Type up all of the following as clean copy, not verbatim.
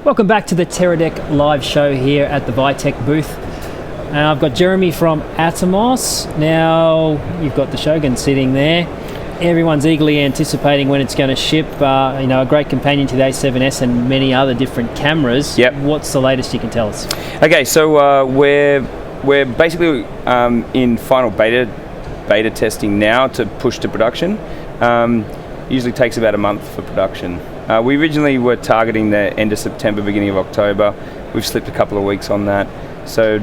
Welcome back to the Teradek live show here at the Vitec booth. And I've got Jeremy from Atomos. Now, you've got the Shogun sitting there. Everyone's eagerly anticipating when it's going to ship. A great companion to the A7S and many other different cameras. Yep. What's the latest you can tell us? Okay, so we're basically in final beta testing now to push to production. Usually takes about a month for production. We originally were targeting the end of September, beginning of October. We've slipped a couple of weeks on that. So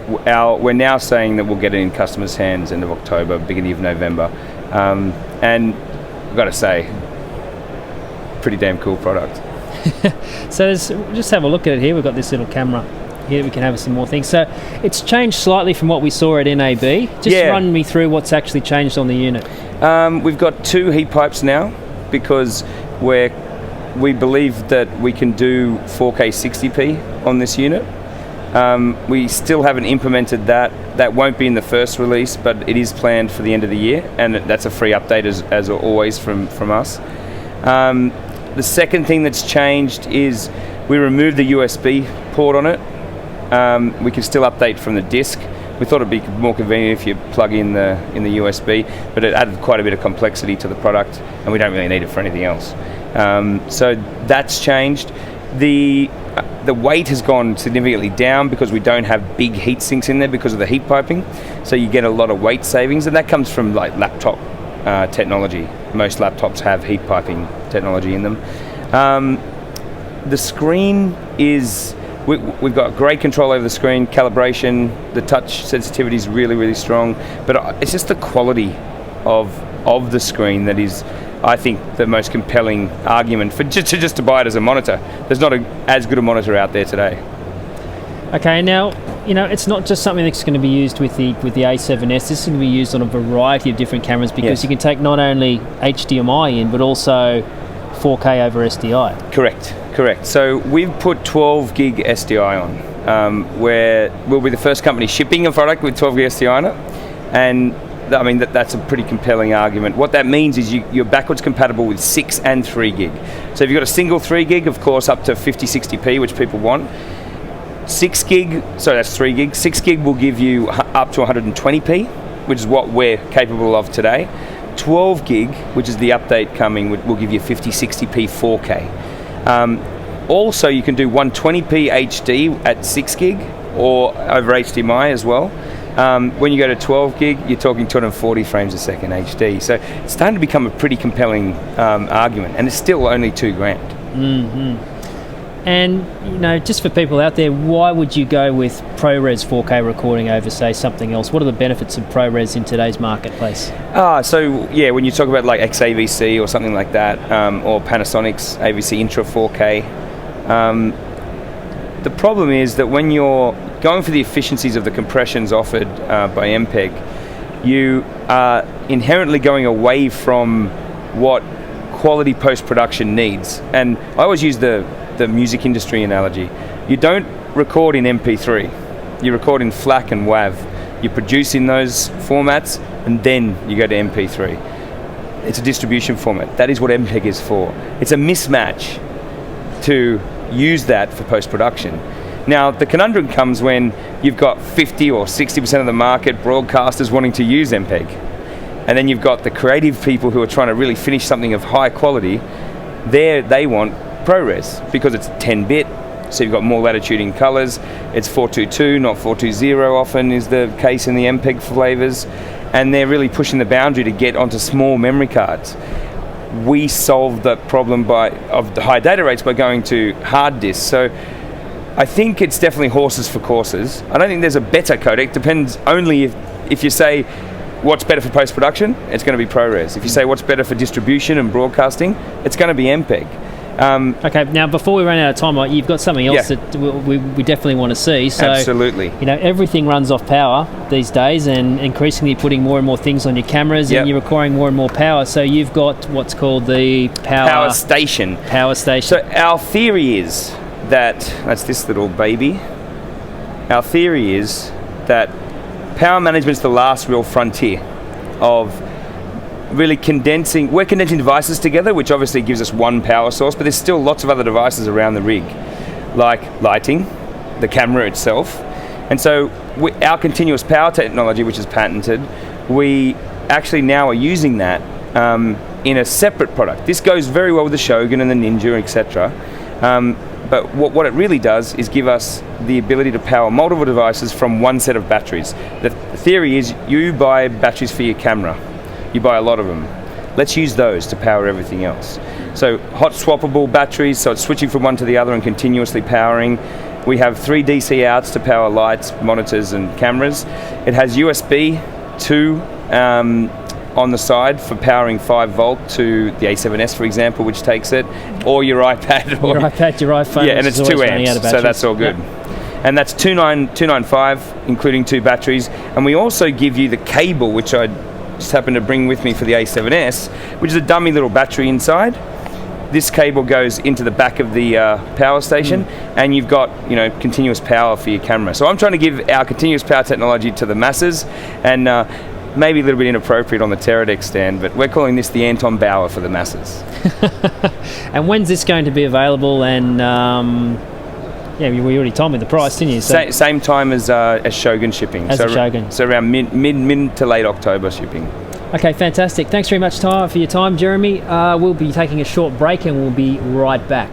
we're now saying that we'll get it in customers' hands end of October, beginning of November. And I've got to say, pretty damn cool product. So just have a look at it here. We've got this little camera here that we can have some more things. So it's changed slightly from what we saw at NAB. Just run me through what's actually changed on the unit. We've got 2 heat pipes now because we believe that we can do 4K 60p on this unit. We still haven't implemented that. That won't be in the first release, but it is planned for the end of the year, and that's a free update as always from us. The second thing that's changed is we removed the USB port on it. We can still update from the disk. We thought it'd be more convenient if you plug in the USB, but it added quite a bit of complexity to the product, and we don't really need it for anything else. So that's changed. The weight has gone significantly down because we don't have big heat sinks in there because of the heat piping. So you get a lot of weight savings, and that comes from like laptop technology. Most laptops have heat piping technology in them. The screen is. We've got great control over the screen, calibration, the touch sensitivity is really, really strong, but it's just the quality of the screen that is, I think, the most compelling argument for just to buy it as a monitor. There's not as good a monitor out there today. Okay, now, it's not just something that's going to be used with the A7S. This is going to be used on a variety of different cameras because you can take not only HDMI in, but also 4K over SDI. Correct. So we've put 12 gig SDI on, where we'll be the first company shipping a product with 12 gig SDI on it, and I mean that's a pretty compelling argument. What that means is you're backwards compatible with 6 and 3 gig. So if you've got a single 3 gig, of course, up to 50-60p, which people want. 6 gig, sorry, that's 3 gig. 6 gig will give you up to 120p, which is what we're capable of today. 12 gig, which is the update coming, will give you 50-60p 4K. Also, you can do 120p HD at 6 gig or over HDMI as well. When you go to 12 gig, you're talking 240 frames a second HD. So it's starting to become a pretty compelling argument, and it's still only $2,000. Mm-hmm. And, just for people out there, why would you go with ProRes 4K recording over, say, something else? What are the benefits of ProRes in today's marketplace? When you talk about like XAVC or something like that, or Panasonic's AVC Intra 4K, the problem is that when you're going for the efficiencies of the compressions offered by MPEG, you are inherently going away from what quality post-production needs. And I always use the music industry analogy. You don't record in MP3, you record in FLAC and WAV. You produce in those formats and then you go to MP3. It's a distribution format. That is what MPEG is for. It's a mismatch to use that for post-production. Now, the conundrum comes when you've got 50 or 60% of the market broadcasters wanting to use MPEG. And then you've got the creative people who are trying to really finish something of high quality. They want ProRes because it's 10-bit, so you've got more latitude in colors. It's 422, not 420 often is the case in the MPEG flavors, and they're really pushing the boundary to get onto small memory cards. We solved that problem of the high data rates by going to hard disks. So I think it's definitely horses for courses. I don't think there's a better codec. Depends only if you say what's better for post-production, it's going to be ProRes. If you say what's better for distribution and broadcasting, it's going to be MPEG. Okay, now before we run out of time, you've got something else that we definitely want to see. So, absolutely. Everything runs off power these days, and increasingly putting more and more things on your cameras, and you're requiring more and more power. So you've got what's called the power station. So our theory is that's this little baby. Our theory is that power management is the last real frontier of really condensing devices together, which obviously gives us one power source, but there's still lots of other devices around the rig. like lighting, the camera itself. And so our continuous power technology, which is patented, we actually now are using that in a separate product. This goes very well with the Shogun and the Ninja, etc. But what it really does is give us the ability to power multiple devices from one set of batteries. The theory is you buy batteries for your camera. You buy a lot of them. Let's use those to power everything else. So hot swappable batteries, so it's switching from one to the other and continuously powering. We have 3 DC outs to power lights, monitors and cameras. It has USB 2 on the side for powering 5 volt to the A7S, for example, which takes it, or your iPad. Or your iPad, your iPhone. Yeah, and it's 2 amps, so that's all good. Yep. And that's 295, including 2 batteries. And we also give you the cable, which I just happened to bring with me for the A7S, which is a dummy little battery inside. This cable goes into the back of the power station, and you've got continuous power for your camera. So I'm trying to give our continuous power technology to the masses, and maybe a little bit inappropriate on the Teradek stand, but we're calling this the Anton Bauer for the masses. And when's this going to be available? And we already told me the price, didn't you? So same time as Shogun shipping. As Shogun. So around mid to late October shipping. Okay, fantastic. Thanks very much for your time, Jeremy. We'll be taking a short break and we'll be right back.